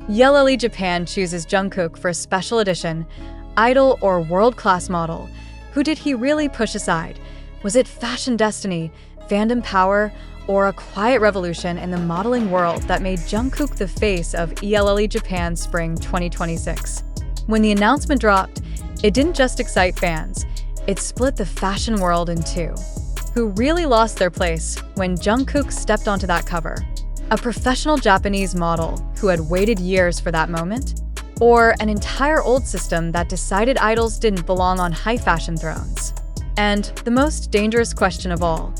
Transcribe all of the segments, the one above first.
ELLE Japan chooses Jungkook for a special edition, idol or world-class model. Who did he really push aside? Was it fashion destiny, fandom power, or a quiet revolution in the modeling world that made Jungkook the face of ELLE Japan Spring 2026? When the announcement dropped, it didn't just excite fans, it split the fashion world in two. Who really lost their place when Jungkook stepped onto that cover? A professional Japanese model who had waited years for that moment? Or an entire old system that decided idols didn't belong on high fashion thrones? And the most dangerous question of all,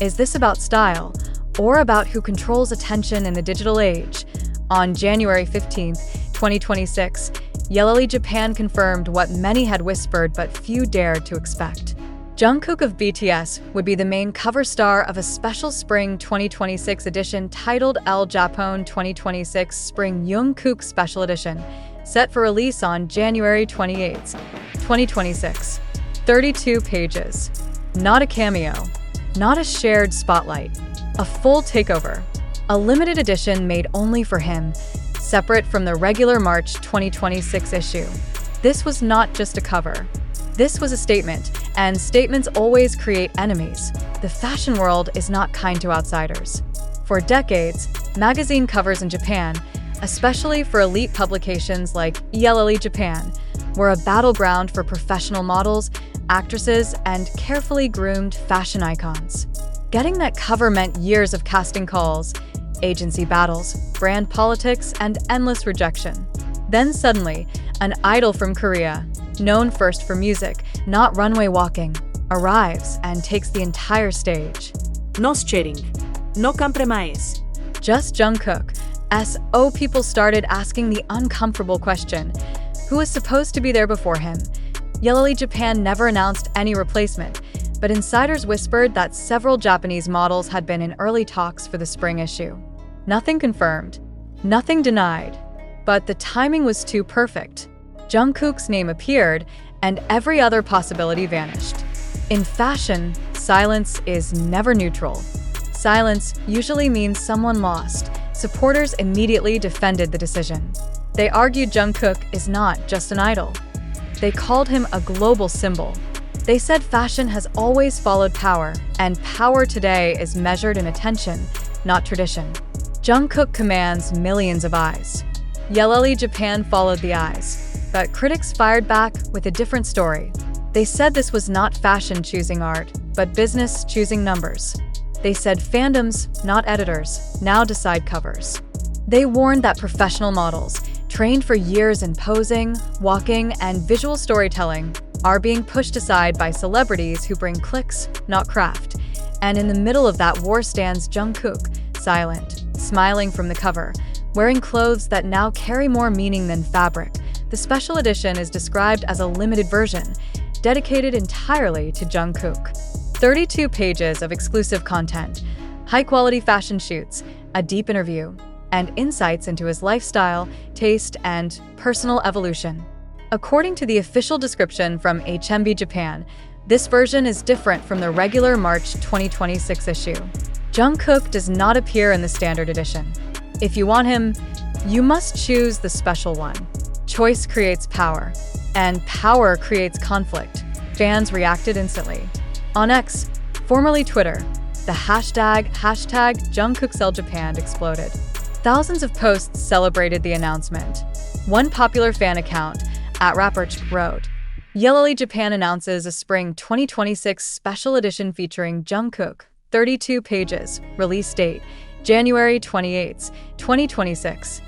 is this about style or about who controls attention in the digital age? On January 15, 2026, ELLE Japan confirmed what many had whispered but few dared to expect. Jungkook of BTS would be the main cover star of a special Spring 2026 edition titled ELLE Japan 2026 Spring Jungkook Special Edition, set for release on January 28, 2026. 32 pages. Not a cameo. Not a shared spotlight. A full takeover. A limited edition made only for him, separate from the regular March 2026 issue. This was not just a cover. This was a statement, and statements always create enemies. The fashion world is not kind to outsiders. For decades, magazine covers in Japan, especially for elite publications like ELLE Japan, were a battleground for professional models, actresses, and carefully groomed fashion icons. Getting that cover meant years of casting calls, agency battles, brand politics, and endless rejection. Then suddenly, an idol from Korea, known first for music, not runway walking, arrives and takes the entire stage. No sharing. No compromise. Just Jungkook. So people started asking the uncomfortable question, who was supposed to be there before him? ELLE Japan never announced any replacement, but insiders whispered that several Japanese models had been in early talks for the spring issue. Nothing confirmed, nothing denied, but the timing was too perfect. Jungkook's name appeared, and every other possibility vanished. In fashion, silence is never neutral. Silence usually means someone lost. Supporters immediately defended the decision. They argued Jungkook is not just an idol. They called him a global symbol. They said fashion has always followed power, and power today is measured in attention, not tradition. Jungkook commands millions of eyes. ELLE Japan followed the eyes. But critics fired back with a different story. They said this was not fashion choosing art, but business choosing numbers. They said fandoms, not editors, now decide covers. They warned that professional models, trained for years in posing, walking, and visual storytelling, are being pushed aside by celebrities who bring clicks, not craft. And in the middle of that war stands Jungkook, silent, smiling from the cover, wearing clothes that now carry more meaning than fabric. The special edition is described as a limited version, dedicated entirely to Jungkook. 32 pages of exclusive content, high-quality fashion shoots, a deep interview, and insights into his lifestyle, taste, and personal evolution. According to the official description from HMB Japan, this version is different from the regular March 2026 issue. Jungkook does not appear in the standard edition. If you want him, you must choose the special one. Choice creates power, and power creates conflict. Fans reacted instantly. On X, formerly Twitter, the hashtag #JungkookSellJapan exploded. Thousands of posts celebrated the announcement. One popular fan account, @Rapperch, wrote, ELLE Japan announces a Spring 2026 special edition featuring Jungkook, 32 pages, release date, January 28, 2026.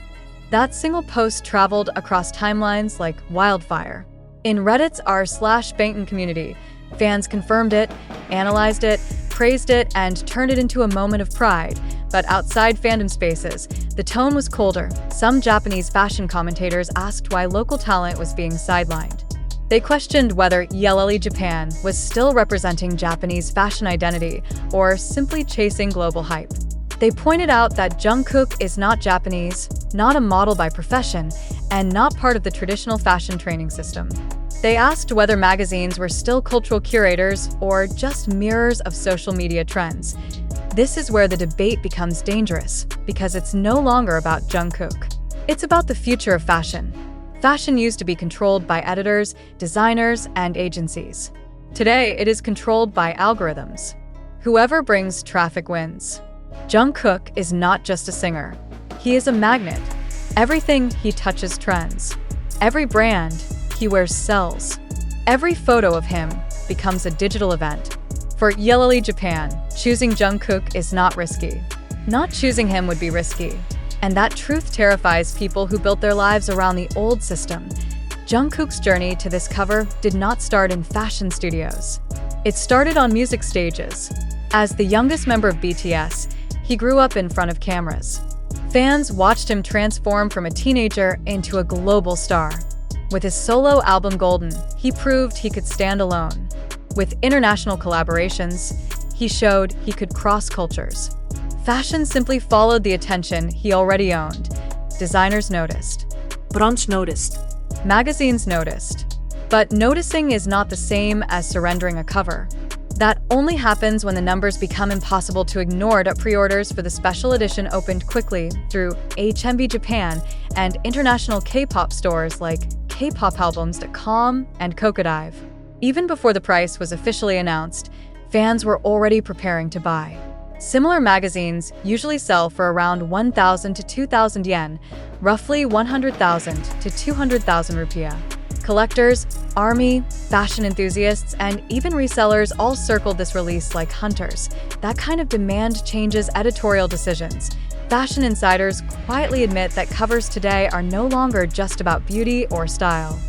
That single post traveled across timelines like wildfire. In Reddit's r/Bangtan community, fans confirmed it, analyzed it, praised it, and turned it into a moment of pride. But outside fandom spaces, the tone was colder. Some Japanese fashion commentators asked why local talent was being sidelined. They questioned whether ELLE Japan was still representing Japanese fashion identity or simply chasing global hype. They pointed out that Jungkook is not Japanese, not a model by profession, and not part of the traditional fashion training system. They asked whether magazines were still cultural curators or just mirrors of social media trends. This is where the debate becomes dangerous, because it's no longer about Jungkook. It's about the future of fashion. Fashion used to be controlled by editors, designers, and agencies. Today, it is controlled by algorithms. Whoever brings traffic wins. Jungkook is not just a singer. He is a magnet. Everything he touches trends. Every brand he wears sells. Every photo of him becomes a digital event. For ELLE Japan, choosing Jungkook is not risky. Not choosing him would be risky. And that truth terrifies people who built their lives around the old system. Jungkook's journey to this cover did not start in fashion studios. It started on music stages. As the youngest member of BTS, he grew up in front of cameras. Fans watched him transform from a teenager into a global star. With his solo album Golden, he proved he could stand alone. With international collaborations, he showed he could cross cultures. Fashion simply followed the attention he already owned. Designers noticed. Brands noticed. Magazines noticed. But noticing is not the same as surrendering a cover. That only happens when the numbers become impossible to ignore. Pre-orders for the special edition opened quickly through HMV Japan and international K-pop stores like kpopalbums.com and Kokodive. Even before the price was officially announced, fans were already preparing to buy. Similar magazines usually sell for around 1,000 to 2,000 yen, roughly 100,000 to 200,000 rupiah. Collectors, army, fashion enthusiasts, and even resellers all circled this release like hunters. That kind of demand changes editorial decisions. Fashion insiders quietly admit that covers today are no longer just about beauty or style.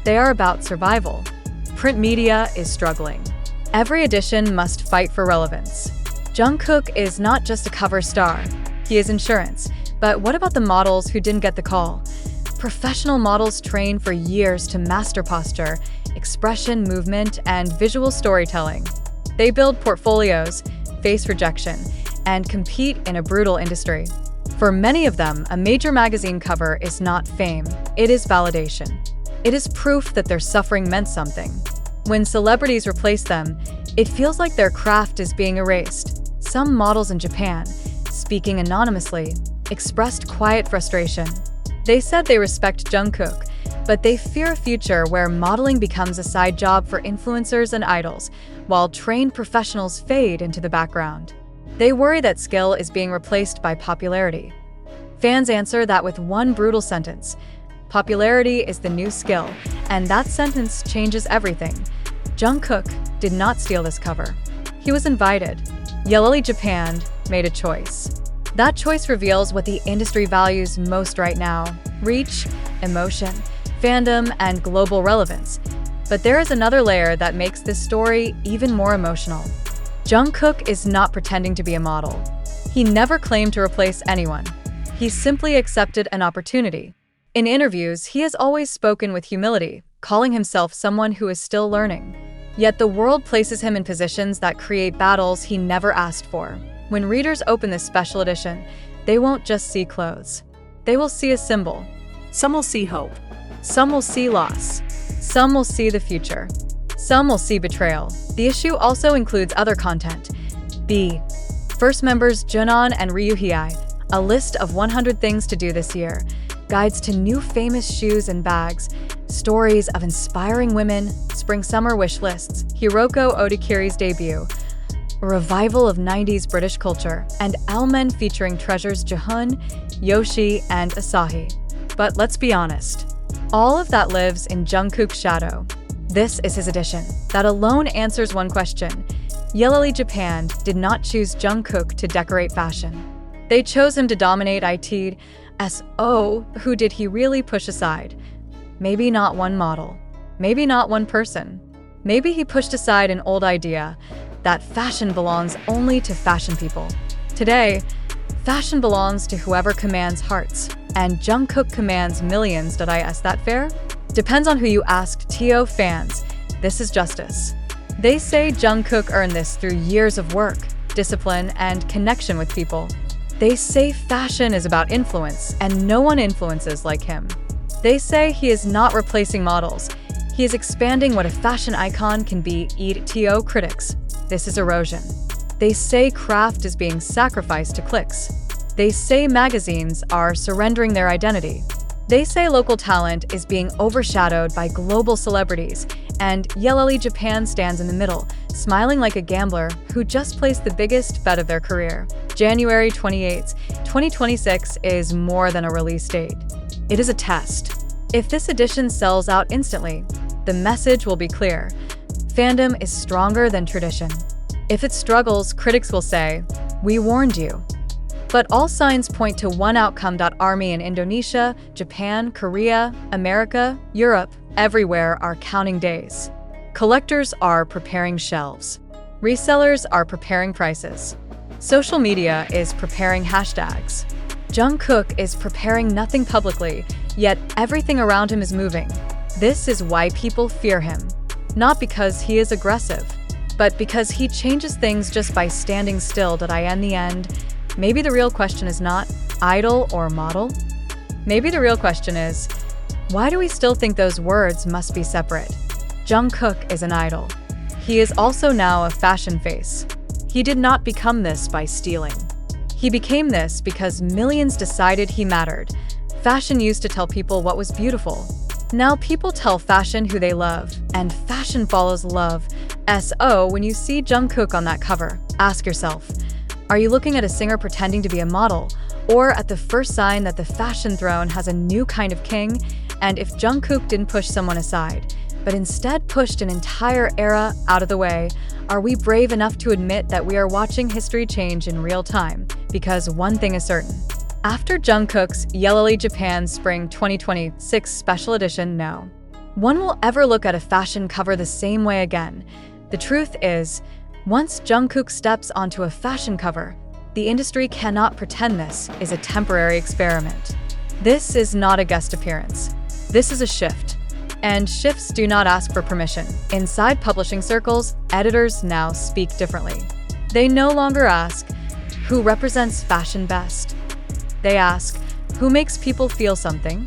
They are about survival. Print media is struggling. Every edition must fight for relevance. Jungkook is not just a cover star. He is insurance. But what about the models who didn't get the call? Professional models train for years to master posture, expression, movement, and visual storytelling. They build portfolios, face rejection, and compete in a brutal industry. For many of them, a major magazine cover is not fame, it is validation. It is proof that their suffering meant something. When celebrities replace them, it feels like their craft is being erased. Some models in Japan, speaking anonymously, expressed quiet frustration. They said they respect Jungkook, but they fear a future where modeling becomes a side job for influencers and idols, while trained professionals fade into the background. They worry that skill is being replaced by popularity. Fans answer that with one brutal sentence: popularity is the new skill, and that sentence changes everything. Jungkook did not steal this cover. He was invited. ELLE Japan made a choice. That choice reveals what the industry values most right now: reach, emotion, fandom, and global relevance. But there is another layer that makes this story even more emotional. Jungkook is not pretending to be a model. He never claimed to replace anyone. He simply accepted an opportunity. In interviews, he has always spoken with humility, calling himself someone who is still learning. Yet the world places him in positions that create battles he never asked for. When readers open this special edition, they won't just see clothes. They will see a symbol. Some will see hope. Some will see loss. Some will see the future. Some will see betrayal. The issue also includes other content. B. First members Jeon and Ryuhei, a list of 100 things to do this year. Guides to new famous shoes and bags, stories of inspiring women, spring-summer wish lists, Hiroko Odakiri's debut, a revival of 90s British culture, and ELLE featuring treasures Jaehoon, Yoshi, and Asahi. But let's be honest, all of that lives in Jungkook's shadow. This is his edition. That alone answers one question. ELLE Japan did not choose Jungkook to decorate fashion. They chose him to dominate it. So, who did he really push aside? Maybe not one model. Maybe not one person. Maybe he pushed aside an old idea that fashion belongs only to fashion people. Today, fashion belongs to whoever commands hearts, and Jungkook commands millions. Is that fair? Depends on who you ask. TO fans, this is justice. They say Jungkook earned this through years of work, discipline, and connection with people. They say fashion is about influence, and no one influences like him. They say he is not replacing models. He is expanding what a fashion icon can be. To critics, this is erosion. They say craft is being sacrificed to clicks. They say magazines are surrendering their identity. They say local talent is being overshadowed by global celebrities, and ELLE Japan stands in the middle, smiling like a gambler who just placed the biggest bet of their career. January 28, 2026 is more than a release date. It is a test. If this edition sells out instantly, the message will be clear. Fandom is stronger than tradition. If it struggles, critics will say, "We warned you." But all signs point to one outcome. Army in Indonesia, Japan, Korea, America, Europe, everywhere are counting days. Collectors are preparing shelves. Resellers are preparing prices. Social media is preparing hashtags. Jungkook is preparing nothing publicly, yet everything around him is moving. This is why people fear him. Not because he is aggressive, but because he changes things just by standing still. In the end, maybe the real question is not idol or model. Maybe the real question is, why do we still think those words must be separate? Jungkook is an idol. He is also now a fashion face. He did not become this by stealing. He became this because millions decided he mattered. Fashion used to tell people what was beautiful. Now people tell fashion who they love, and fashion follows love. So when you see Jungkook on that cover, ask yourself, are you looking at a singer pretending to be a model, or at the first sign that the fashion throne has a new kind of king? And if Jungkook didn't push someone aside, but instead pushed an entire era out of the way, are we brave enough to admit that we are watching history change in real time? Because one thing is certain. After Jungkook's ELLE Japan Spring 2026 Special Edition, no one will ever look at a fashion cover the same way again. The truth is, once Jungkook steps onto a fashion cover, the industry cannot pretend this is a temporary experiment. This is not a guest appearance. This is a shift. And shifts do not ask for permission. Inside publishing circles, editors now speak differently. They no longer ask, who represents fashion best? They ask, who makes people feel something?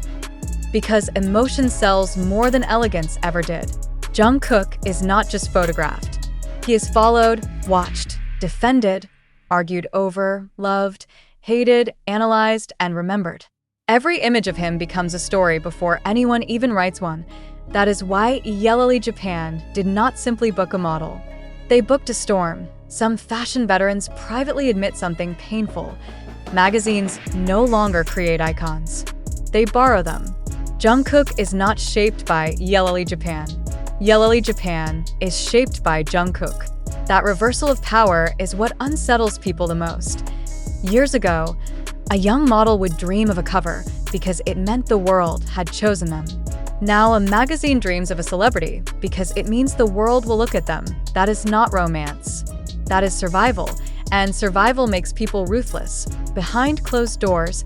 Because emotion sells more than elegance ever did. Jungkook is not just photographed. He is followed, watched, defended, argued over, loved, hated, analyzed, and remembered. Every image of him becomes a story before anyone even writes one. That is why ELLE Japan did not simply book a model. They booked a storm. Some fashion veterans privately admit something painful. Magazines no longer create icons. They borrow them. Jungkook is not shaped by ELLE Japan. ELLE Japan is shaped by Jungkook. That reversal of power is what unsettles people the most. Years ago, a young model would dream of a cover because it meant the world had chosen them. Now a magazine dreams of a celebrity because it means the world will look at them. That is not romance. That is survival, and survival makes people ruthless. Behind closed doors,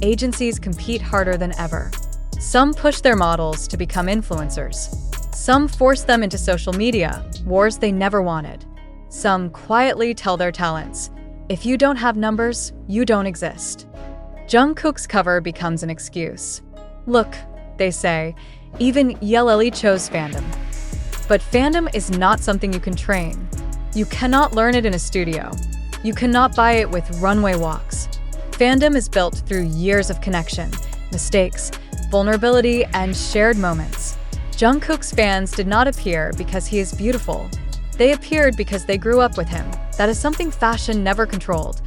agencies compete harder than ever. Some push their models to become influencers. Some force them into social media, wars they never wanted. Some quietly tell their talents, if you don't have numbers, you don't exist. Jungkook's cover becomes an excuse. Look, they say, even ELLE chose fandom. But fandom is not something you can train. You cannot learn it in a studio. You cannot buy it with runway walks. Fandom is built through years of connection, mistakes, vulnerability, and shared moments. Jungkook's fans did not appear because he is beautiful. They appeared because they grew up with him. That is something fashion never controlled.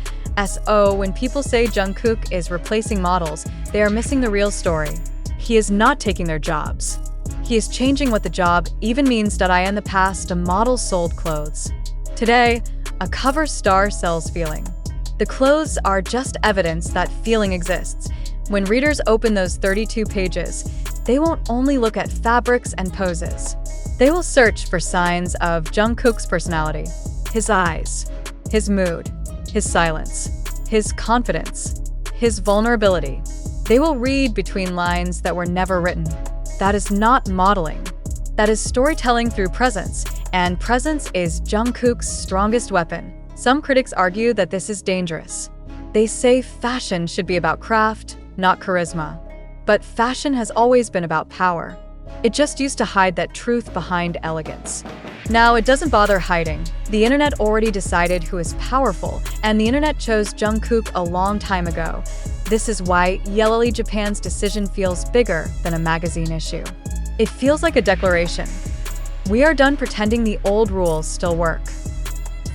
So when people say Jungkook is replacing models, they are missing the real story. He is not taking their jobs. He is changing what the job even means. In the past, a model sold clothes. Today, a cover star sells feeling. The clothes are just evidence that feeling exists. When readers open those 32 pages, they won't only look at fabrics and poses. They will search for signs of Jungkook's personality, his eyes, his mood, his silence, his confidence, his vulnerability. They will read between lines that were never written. That is not modeling. That is storytelling through presence, and presence is Jungkook's strongest weapon. Some critics argue that this is dangerous. They say fashion should be about craft, not charisma. But fashion has always been about power. It just used to hide that truth behind elegance. Now it doesn't bother hiding. The internet already decided who is powerful, and the internet chose Jungkook a long time ago. This is why ELLE Japan's decision feels bigger than a magazine issue. It feels like a declaration. We are done pretending the old rules still work.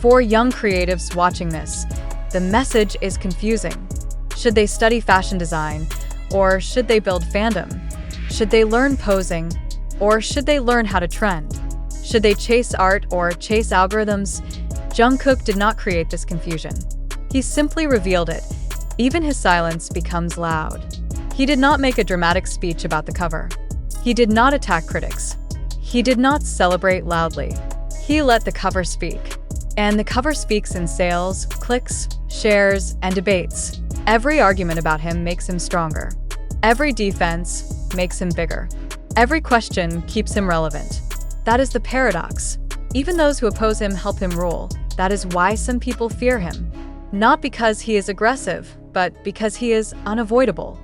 For young creatives watching this, the message is confusing. Should they study fashion design, or should they build fandom? Should they learn posing, or should they learn how to trend? Should they chase art or chase algorithms? Jungkook did not create this confusion. He simply revealed it. Even his silence becomes loud. He did not make a dramatic speech about the cover. He did not attack critics. He did not celebrate loudly. He let the cover speak. And the cover speaks in sales, clicks, shares, and debates. Every argument about him makes him stronger. Every defense makes him bigger. Every question keeps him relevant. That is the paradox. Even those who oppose him help him rule. That is why some people fear him. Not because he is aggressive, but because he is unavoidable.